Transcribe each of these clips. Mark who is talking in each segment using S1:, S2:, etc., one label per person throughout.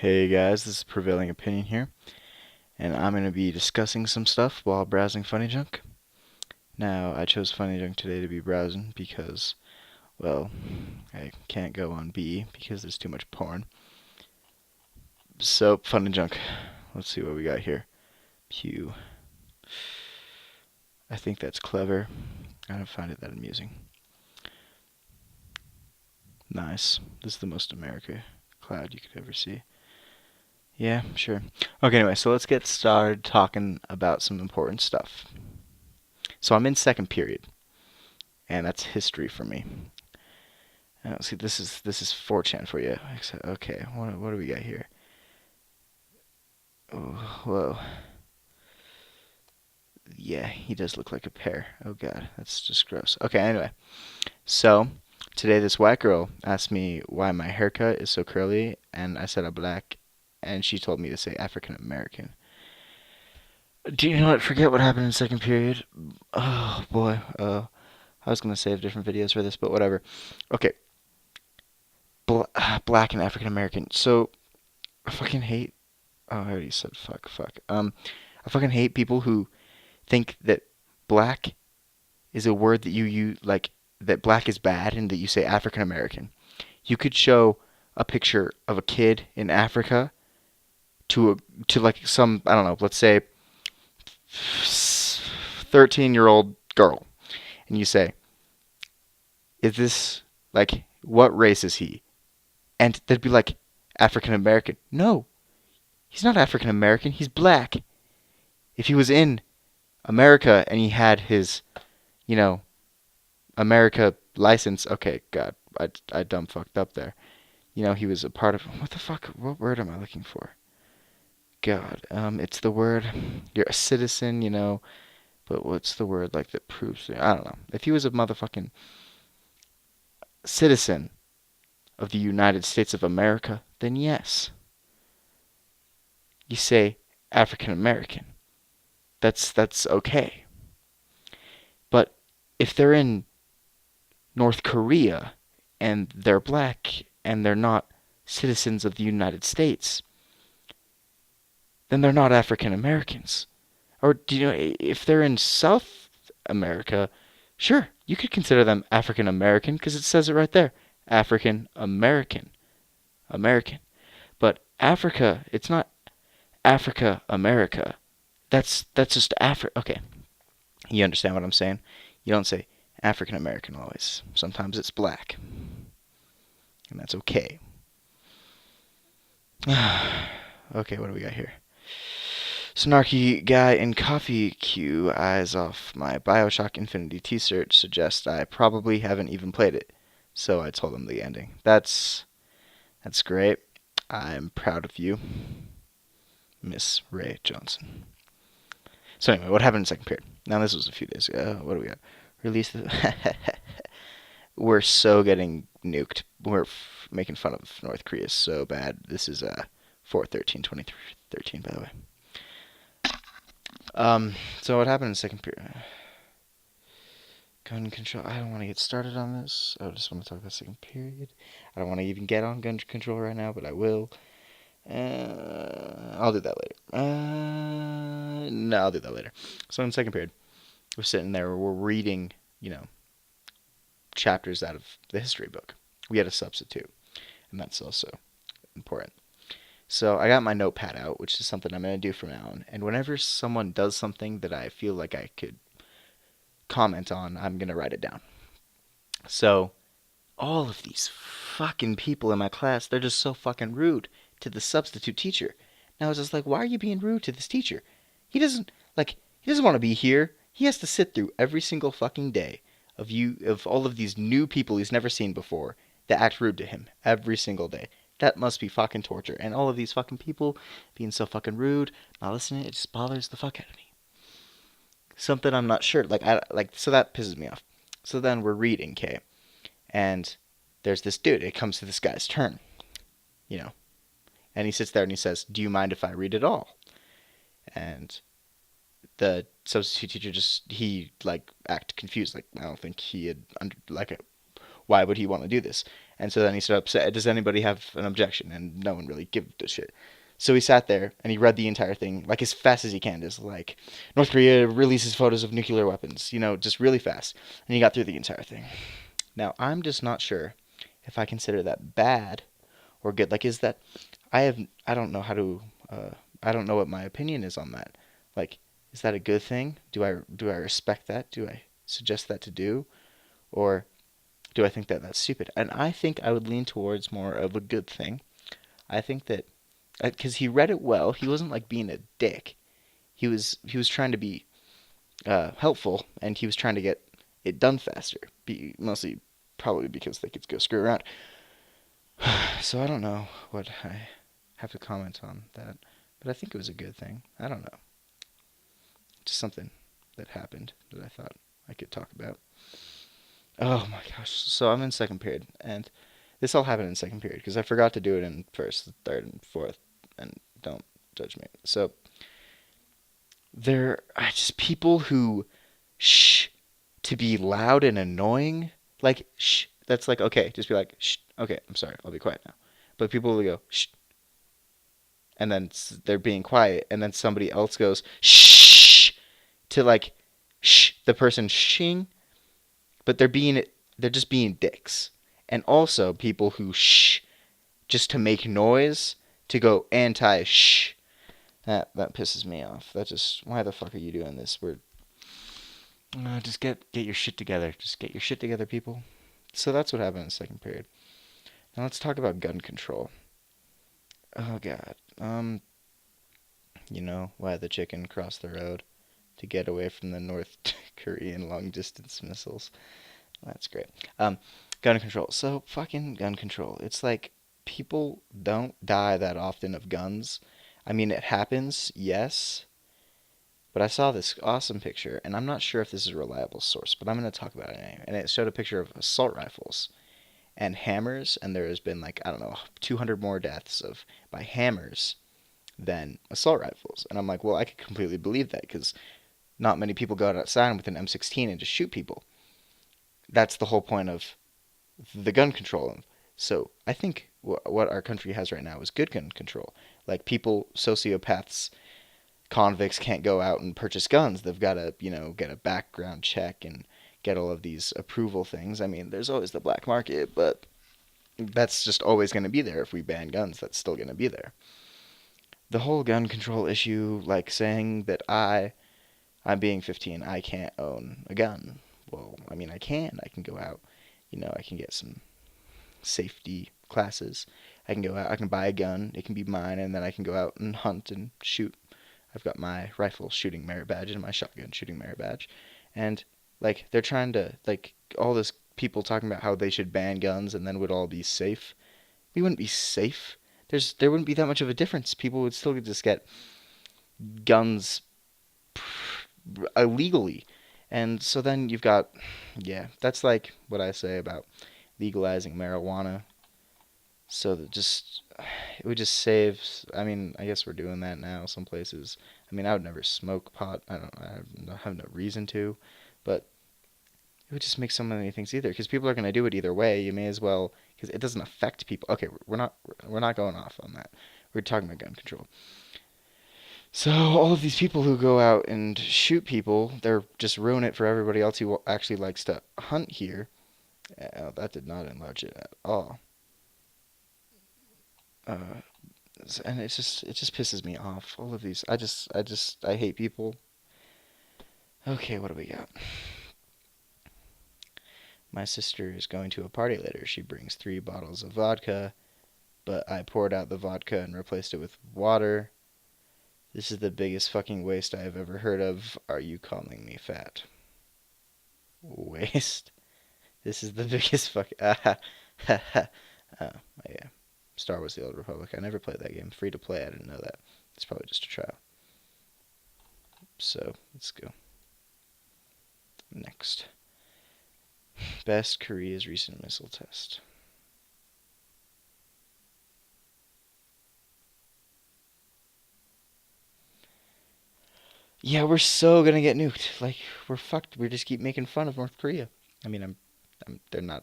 S1: Hey guys, this is Prevailing Opinion here, and I'm going to be discussing some stuff while browsing Funnyjunk. Now, I chose Funnyjunk today to be browsing because, well, I can't go on B because there's too much porn. So, Funnyjunk, let's see what we got here. Pew. I think that's clever. I don't find it that amusing. Nice. This is the most America cloud you could ever see. Yeah, sure. Okay, anyway, so let's get started talking about some important stuff. So I'm in second period, and that's history for me. See, this is 4chan for you. Okay, what do we got here? Oh, whoa. Yeah, he does look like a pear. Oh god, that's just gross. Okay, anyway. So, today this white girl asked me why my haircut is so curly, and I said I'm black, and she told me to say African American. Do you know what? Forget what happened in second period. Oh boy. I was gonna save different videos for this, but whatever. Okay, black and African American. So I fucking hate. Oh, I already said fuck. I fucking hate people who think that black is a word that you use, like that black is bad and that you say African American. You could show a picture of a kid in Africa to like some, I don't know, let's say 13-year-old girl, and you say, "Is this like what race is he?" And they'd be like, "African American." No, he's not African American. He's black. If he was in America and he had his, you know, America license. Okay, God, I dumb fucked up there. He was a part of what the fuck? What word am I looking for? God, it's the word. You're a citizen, but what's the word like that proves? I don't know. If he was a motherfucking citizen of the United States of America, then yes, you say African American. That's okay. But if they're in North Korea and they're black and they're not citizens of the United States, then they're not African Americans. Or do you know if they're in South America, sure, you could consider them African American because it says it right there. African American. American. But Africa, it's not Africa America. That's just Africa. Okay. You understand what I'm saying? You don't say African American always. Sometimes it's black. And that's okay. Okay, what do we got here? Snarky guy in coffee queue eyes off my Bioshock Infinity t-shirt suggests I probably haven't even played it. So I told him the ending. That's great. I'm proud of you, Miss Ray Johnson. So anyway, what happened in second period? Now this was a few days ago. What do we got? Release the We're so getting nuked. We're making fun of North Korea so bad. This is 4/13/2013, by the way. So what happened in second period? Gun control. I don't want to get started on this. I just want to talk about second period. I don't want to even get on gun control right now, but I will. I'll do that later. No, I'll do that later. So in second period, we're sitting there. We're reading, chapters out of the history book. We had a substitute, and that's also important. So I got my notepad out, which is something I'm going to do from now on. And whenever someone does something that I feel like I could comment on, I'm going to write it down. So all of these fucking people in my class, they're just so fucking rude to the substitute teacher. Now I was just like, why are you being rude to this teacher? He doesn't want to be here. He has to sit through every single fucking day of all of these new people he's never seen before that act rude to him every single day. That must be fucking torture. And all of these fucking people being so fucking rude, not listening, it just bothers the fuck out of me. Something I'm not sure. So that pisses me off. So then we're reading, okay? And there's this dude. It comes to this guy's turn, you know. And he sits there and he says, "Do you mind if I read it all?" And the substitute teacher he act confused. Like, I don't think he had, why would he want to do this? And so then he stood up, said, "Does anybody have an objection?" And no one really gave a shit. So he sat there and he read the entire thing like as fast as he can, just like North Korea releases photos of nuclear weapons, just really fast. And he got through the entire thing. Now I'm just not sure if I consider that bad or good. Like, is that I don't know how to I don't know what my opinion is on that. Like, is that a good thing? Do I respect that? Do I suggest that to do, or do I think that that's stupid? And I think I would lean towards more of a good thing. I think that because he read it well, he wasn't like being a dick. He was trying to be helpful, and he was trying to get it done faster. Mostly probably because they could go screw around. So I don't know what I have to comment on that, but I think it was a good thing. I don't know, just something that happened that I thought I could talk about. Oh my gosh! So I'm in second period, and this all happened in second period because I forgot to do it in first, third, and fourth, and don't judge me. So there are just people who shh to be loud and annoying. Like shh, that's like okay, just be like shh. Okay, I'm sorry, I'll be quiet now. But people will go shh, and then they're being quiet, and then somebody else goes shh to like shh the person shing, but they're just being dicks. And also people who shh just to make noise to go anti shh. That pisses me off. That just why the fuck are you doing this? We're just get your shit together. Just get your shit together, people. So that's what happened in the second period. Now let's talk about gun control. Oh god. Why the chicken crossed the road to get away from the North Korean long distance missiles. That's great. Gun control. So fucking gun control. It's like people don't die that often of guns. I mean, it happens, yes, but I saw this awesome picture, and I'm not sure if this is a reliable source, but I'm going to talk about it anyway. And it showed a picture of assault rifles and hammers, and there has been like, I don't know, 200 more deaths by hammers than assault rifles. And I'm like, well, I could completely believe that because not many people go outside with an M16 and just shoot people. That's the whole point of the gun control. So I think what our country has right now is good gun control. Like people, sociopaths, convicts can't go out and purchase guns. They've got to, get a background check and get all of these approval things. I mean, there's always the black market, but that's just always going to be there. If we ban guns, that's still going to be there. The whole gun control issue, like saying that I'm being 15, I can't own a gun. Well, I mean, I can. I can go out, I can get some safety classes. I can go out, I can buy a gun, it can be mine, and then I can go out and hunt and shoot. I've got my rifle shooting merit badge and my shotgun shooting merit badge. And like they're trying to like all this people talking about how they should ban guns and then we'd all be safe. We wouldn't be safe. There wouldn't be that much of a difference. People would still just get guns illegally. And so then you've got that's like what I say about legalizing marijuana. So that it would just save. I mean, I guess we're doing that now. Some places. I mean, I would never smoke pot. I have no reason to, but it would just make so many things either. Because people are going to do it either way. You may as well, because it doesn't affect people. Okay, we're not going off on that. We're talking about gun control. So all of these people who go out and shoot people, they're just ruin it for everybody else who actually likes to hunt here. Oh, that did not enlarge it at all. Uh, and it just pisses me off. All of these, I hate people. Okay, what do we got? My sister is going to a party later. She brings 3 bottles of vodka, but I poured out the vodka and replaced it with water. This is the biggest fucking waste I have ever heard of. Are you calling me fat? Waste? This is the biggest fucking. Oh, yeah. Star Wars: The Old Republic. I never played that game. Free to play. I didn't know that. It's probably just a trial. So let's go. Next. Best Korea's recent missile test. Yeah, we're so gonna get nuked. Like we're fucked. We just keep making fun of North Korea. I mean, they're not.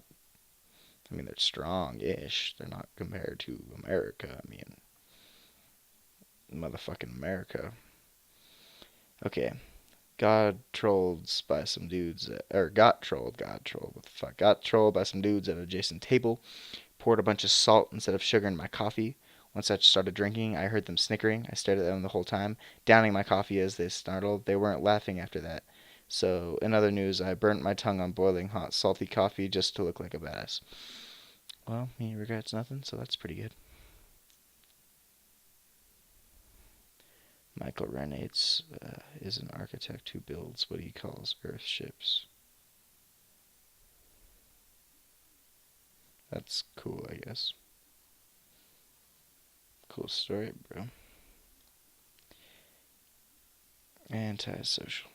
S1: I mean, they're strong-ish. They're not compared to America. I mean, motherfucking America. Okay. Got trolled, what the fuck? Got trolled by some dudes at an adjacent table. Poured a bunch of salt instead of sugar in my coffee. Once I started drinking, I heard them snickering. I stared at them the whole time, downing my coffee as they snarled. They weren't laughing after that. So, in other news, I burnt my tongue on boiling hot, salty coffee just to look like a badass. Well, he regrets nothing, so that's pretty good. Michael Renates is an architect who builds what he calls Earth ships. That's cool, I guess. Cool story, bro. Antisocial.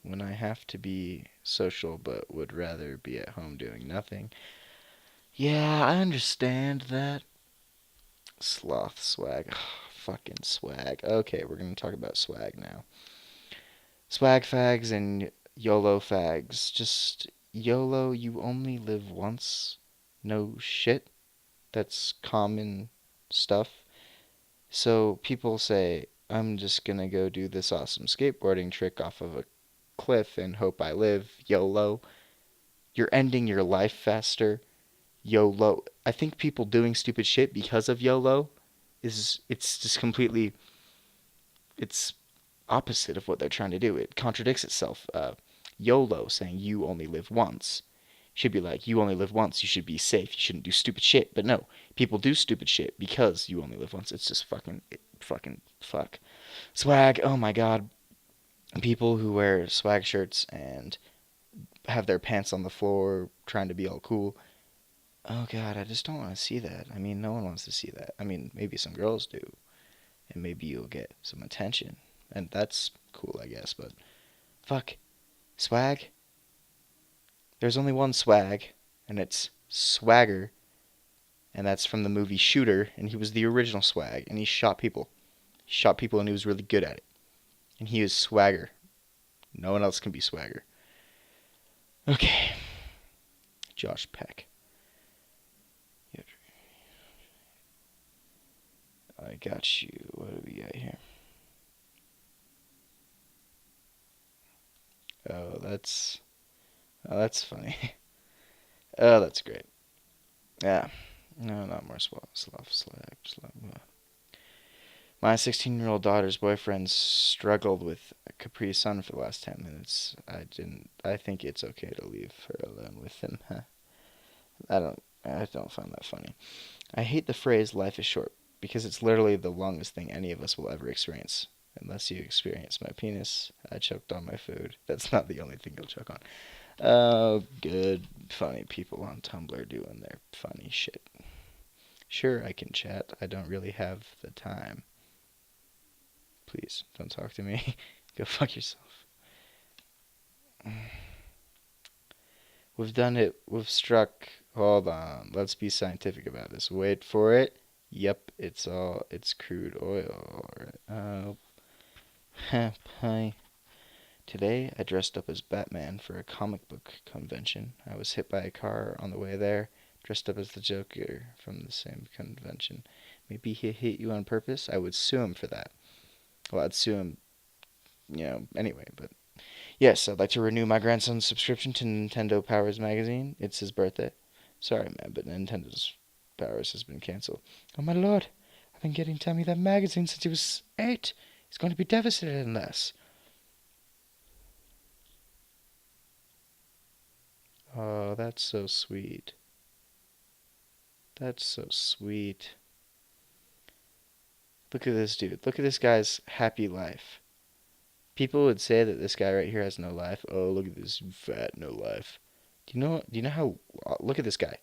S1: When I have to be social but would rather be at home doing nothing. Yeah, I understand that. Sloth swag. Fucking swag. Okay, we're gonna talk about swag now. Swag fags and YOLO fags. Just YOLO, you only live once. No shit. That's common stuff. So people say, I'm just gonna go do this awesome skateboarding trick off of a cliff and hope I live. YOLO. You're ending your life faster. YOLO. I think people doing stupid shit because of YOLO it's just completely it's opposite of what they're trying to do. It contradicts itself. YOLO saying you only live once should be like you only live once. You should be safe. You shouldn't do stupid shit. But no, people do stupid shit because you only live once. It's just fucking fuck. Swag. Oh my god. People who wear swag shirts and have their pants on the floor trying to be all cool. Oh god, I just don't want to see that. I mean, no one wants to see that. I mean, maybe some girls do, and maybe you'll get some attention, and that's cool, I guess. But fuck, swag. There's only one swag, and it's Swagger, and that's from the movie Shooter, and he was the original swag, and he shot people. He shot people, and he was really good at it. And he is Swagger. No one else can be Swagger. Okay, Josh Peck. I got you. What do we got here? Oh, that's funny. Oh, that's great. Yeah. No, not more slag. My 16-year-old daughter's boyfriend struggled with a Capri Sun for the last 10 minutes. I think it's okay to leave her alone with him. I don't find that funny. I hate the phrase life is short because it's literally the longest thing any of us will ever experience. Unless you experience my penis, I choked on my food. That's not the only thing you'll choke on. Oh, good, funny people on Tumblr doing their funny shit. Sure, I can chat. I don't really have the time. Please, don't talk to me. Go fuck yourself. We've done it. We've struck. Hold on. Let's be scientific about this. Wait for it. Yep, it's crude oil. Alright. Hi. Today, I dressed up as Batman for a comic book convention. I was hit by a car on the way there, dressed up as the Joker from the same convention. Maybe he hit you on purpose? I would sue him for that. Well, I'd sue him, anyway, but yes, I'd like to renew my grandson's subscription to Nintendo Powers magazine. It's his birthday. Sorry, man, but Nintendo's Powers has been cancelled. Oh, my lord. I've been getting Tommy that magazine since he was 8. He's going to be devastated unless. Oh, that's so sweet. That's so sweet. Look at this dude. Look at this guy's happy life. People would say that this guy right here has no life. Oh, look at this fat no life. Do you know how look at this guy.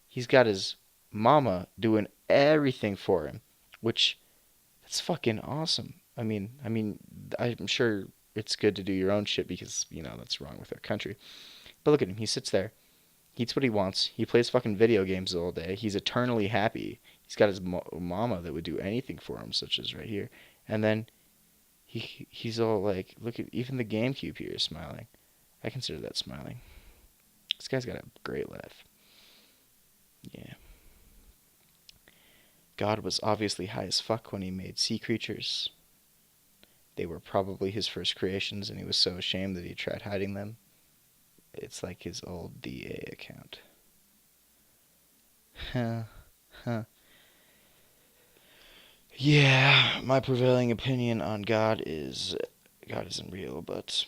S1: He's got his mama doing everything for him, which that's fucking awesome. I mean, I'm sure it's good to do your own shit because, that's wrong with our country. But look at him. He sits there. He eats what he wants. He plays fucking video games all day. He's eternally happy. He's got his mama that would do anything for him, such as right here. And then he's all like, look at even the GameCube here is smiling. I consider that smiling. This guy's got a great life. Yeah. God was obviously high as fuck when he made sea creatures. They were probably his first creations, and he was so ashamed that he tried hiding them. It's like his old DA account. Huh. Huh. Yeah, my prevailing opinion on God isn't real, but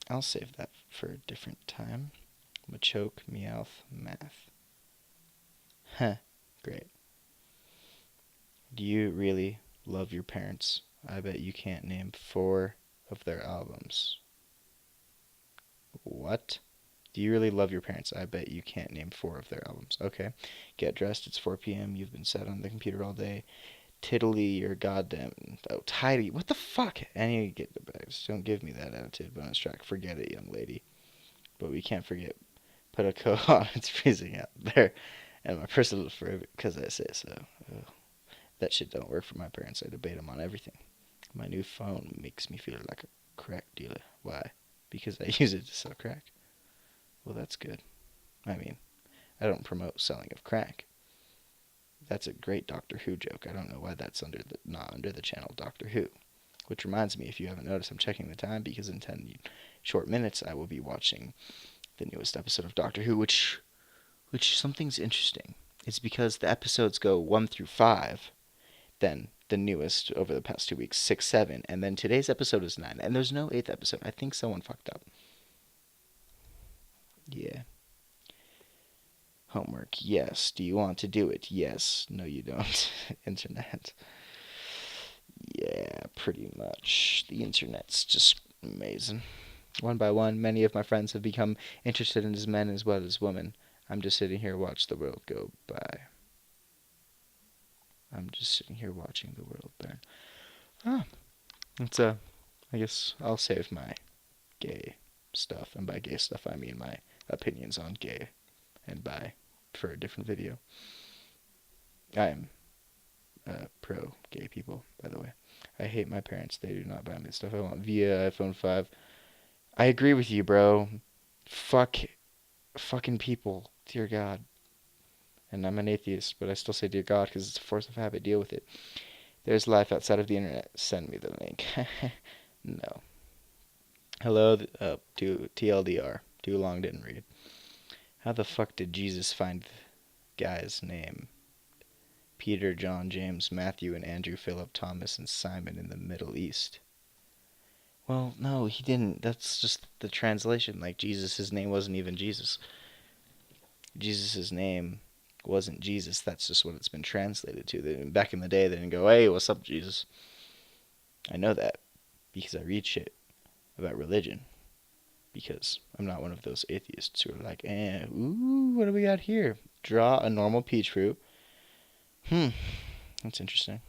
S1: I'll save that for a different time. Machoke, Meowth, Math. Huh. Great. Do you really love your parents? I bet you can't name 4 of their albums. What? Do you really love your parents? I bet you can't name 4 of their albums. Okay. Get dressed. It's 4 p.m. You've been sat on the computer all day. Tiddly your goddamn. Oh, tidy. What the fuck? I need to get the bags. Don't give me that attitude bonus track. Forget it, young lady. But we can't forget. Put a coat on. It's freezing out there. And my personal favorite, because I say so. Ugh. That shit don't work for my parents. I debate them on everything. My new phone makes me feel like a crack dealer. Why? Because I use it to sell crack. Well, that's good. I mean, I don't promote selling of crack. That's a great Doctor Who joke. I don't know why that's not under the channel Doctor Who. Which reminds me, if you haven't noticed, I'm checking the time because in 10 short minutes I will be watching the newest episode of Doctor Who, which something's interesting. It's because the episodes go 1 through 5, then the newest over the past 2 weeks, 6, 7, and then today's episode is 9, and there's no 8th episode. I think someone fucked up. Yeah. Homework, yes. Do you want to do it? Yes. No, you don't. Internet. Yeah, pretty much. The internet's just amazing. One by one, many of my friends have become interested in as men as well as women. I'm just sitting here watch the world go by. I'm just sitting here watching the world burn. Ah, it's I guess I'll save my gay stuff, and by gay stuff I mean my opinions on gay and bi for a different video. I am pro gay people, by the way. I hate my parents. They do not buy me the stuff I want via iPhone 5. I agree with you, bro. Fuck fucking people. Dear God. And I'm an atheist, but I still say dear God because it's a force of habit. Deal with it. There's life outside of the internet. Send me the link. No. Hello, to TLDR. Too long, didn't read. How the fuck did Jesus find the guy's name? Peter, John, James, Matthew, and Andrew, Philip, Thomas, and Simon in the Middle East. Well, no, he didn't. That's just the translation. Like, Jesus' name wasn't even Jesus. Jesus' name wasn't Jesus. That's just what it's been translated to. Back in the day, they didn't go, hey, what's up, Jesus? I know that because I read shit about religion. Because I'm not one of those atheists who are like, ooh, what do we got here? Draw a normal peach fruit. That's interesting.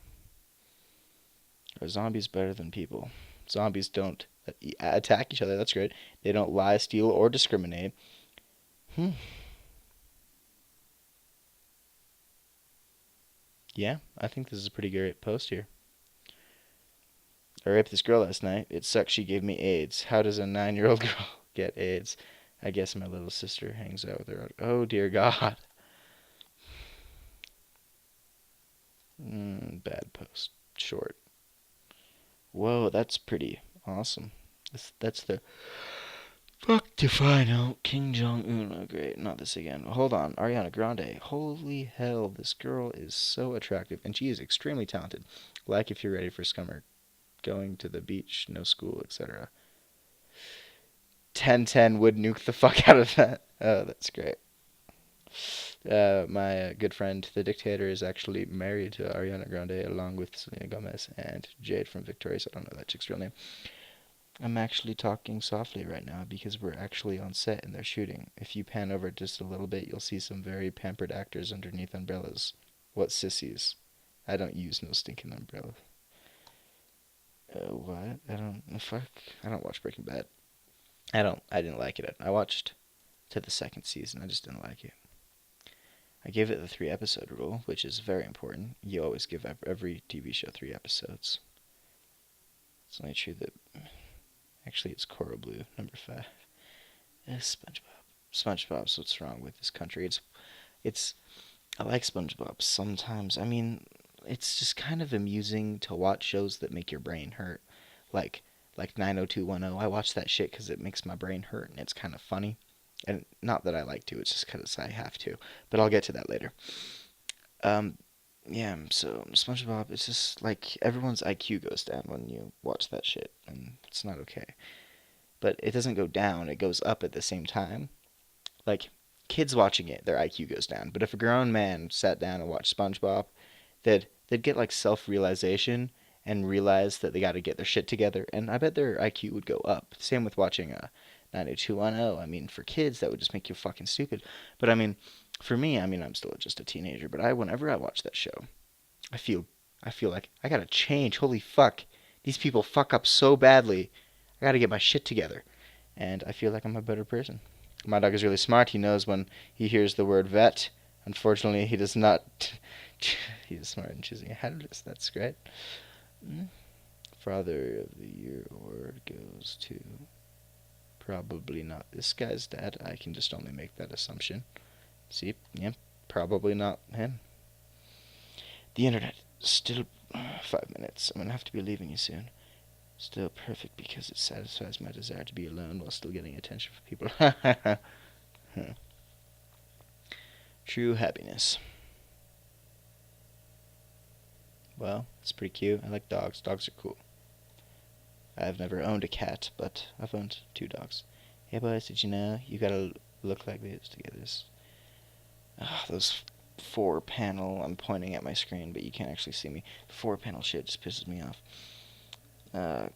S1: Are zombies better than people? Zombies don't attack each other. That's great. They don't lie, steal, or discriminate. Yeah, I think this is a pretty great post here. I raped this girl last night. It sucks she gave me AIDS. How does a 9-year-old girl get AIDS? I guess my little sister hangs out with her. Oh, dear God. Bad post. Short. Whoa, that's pretty awesome. That's the fuck to find out. King Jong-un. Oh, great. Not this again. Hold on. Ariana Grande. Holy hell, this girl is so attractive, and she is extremely talented. Like if you're ready for summer. Going to the beach, no school, etc. 1010 would nuke the fuck out of that. Oh, that's great. My good friend, the dictator, is actually married to Ariana Grande along with Selena Gomez and Jade from Victorious. I don't know that chick's real name. I'm actually talking softly right now because we're actually on set and they're shooting. If you pan over just a little bit, you'll see some very pampered actors underneath umbrellas. What sissies. I don't use no stinking umbrella. What? Fuck. I don't watch Breaking Bad. I didn't like it. I watched to the second season. I just didn't like it. I gave it the 3-episode rule, which is very important. You always give every TV show 3 episodes. It's only true that actually it's Coral Blue, number 5. SpongeBob. SpongeBob's what's wrong with this country. It's I like SpongeBob sometimes. I mean, it's just kind of amusing to watch shows that make your brain hurt. Like like 90210. I watch that shit because it makes my brain hurt and it's kind of funny. And not that I like to, it's just because I have to. But I'll get to that later. Um, yeah, so SpongeBob, it's just like everyone's IQ goes down when you watch that shit, and it's not okay. But it doesn't go down, it goes up at the same time. Like, kids watching it, their IQ goes down. But if a grown man sat down and watched SpongeBob, they'd get like self-realization and realize that they got to get their shit together, and I bet their IQ would go up. Same with watching 90210. I mean, for kids that would just make you fucking stupid. But I mean, for me, I mean, I'm still just a teenager, but I whenever I watch that show, I feel I feel like I got to change. Holy fuck. These people fuck up so badly. I got to get my shit together. And I feel like I'm a better person. My dog is really smart. He knows when he hears the word vet. Unfortunately, he does not. He's smart in choosing a headless. That's great. Father of the Year award goes to probably not this guy's dad. I can just only make that assumption. See, yeah, probably not him. The internet still 5 minutes. I'm gonna have to be leaving you soon. Still perfect because it satisfies my desire to be alone while still getting attention from people. True happiness. Well, it's pretty cute. I like dogs. Dogs are cool. I've never owned a cat, but I've owned 2 dogs. Hey boys, did you know you gotta look like this to get this? Those 4-panel. I'm pointing at my screen, but you can't actually see me. 4-panel shit just pisses me off. Uh,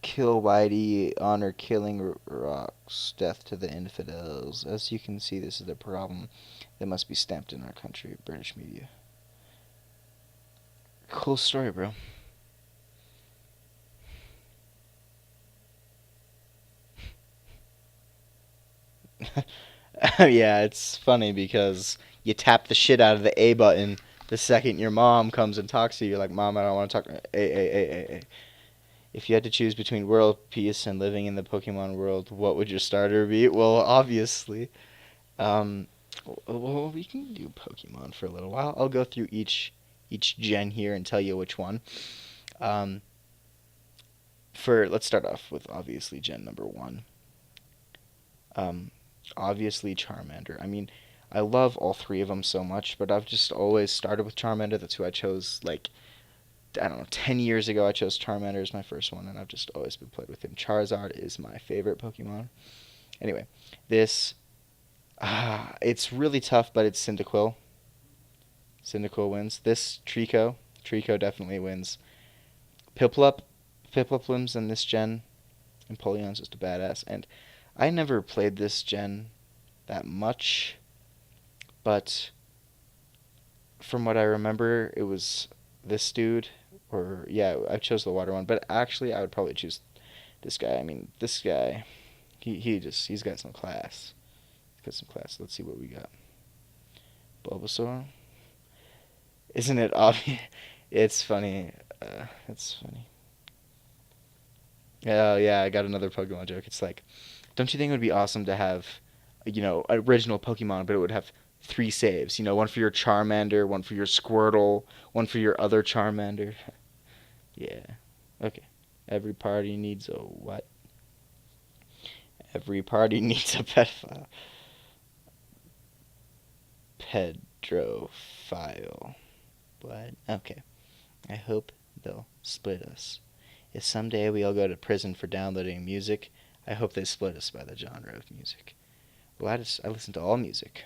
S1: Kill Whitey, honor killing rocks, death to the infidels. As you can see, this is the problem that must be stamped in our country, British media. Cool story, bro. Yeah, it's funny because you tap the shit out of the A button the second your mom comes and talks to you. You're like, Mom, I don't want to talk. A. If you had to choose between world peace and living in the Pokemon world, what would your starter be? Well, obviously, um, well, we can do Pokemon for a little while. I'll go through each gen here and tell you which one. Um, for let's start off with obviously Gen number 1. Um, Obviously Charmander. I mean, I love all 3 of them so much, but I've just always started with Charmander. That's who I chose. Like, I don't know, 10 years ago I chose Charmander as my first one, and I've just always been played with him. Charizard is my favorite Pokemon. Anyway, this it's really tough, but it's Cyndaquil. Cyndaquil wins. This Trico definitely wins. Piplup, Piplup wins in this gen. Empoleon's just a badass. And I never played this gen that much, but from what I remember, it was this dude. Or, yeah, I chose the water one. But actually, I would probably choose this guy. I mean, this guy, he's got some class. He's got some class. Let's see what we got. Bulbasaur. Isn't it obvious? It's funny. It's funny. Oh, yeah, I got another Pokemon joke. It's like, don't you think it would be awesome to have, original Pokemon, but it would have 3 saves? One for your Charmander, one for your Squirtle, one for your other Charmander. Yeah. Okay. Every party needs a what? Every party needs a pedophile. Pedrophile. What? Okay. I hope they'll split us. If someday we all go to prison for downloading music, I hope they split us by the genre of music. Well, I listen to all music.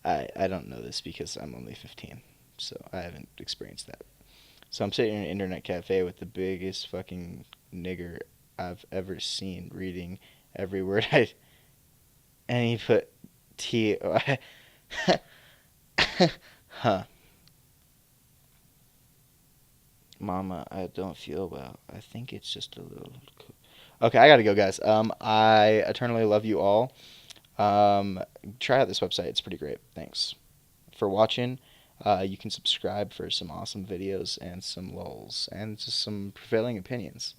S1: I don't know this because I'm only 15, so I haven't experienced that. So I'm sitting in an internet cafe with the biggest fucking nigger I've ever seen reading every word I. And he put T. Huh. Mama, I don't feel well. I think it's just a little. Okay, I gotta go, guys. I eternally love you all. Um, Try out this website. It's pretty great. Thanks for watching. You can subscribe for some awesome videos and some lulls and just some prevailing opinions.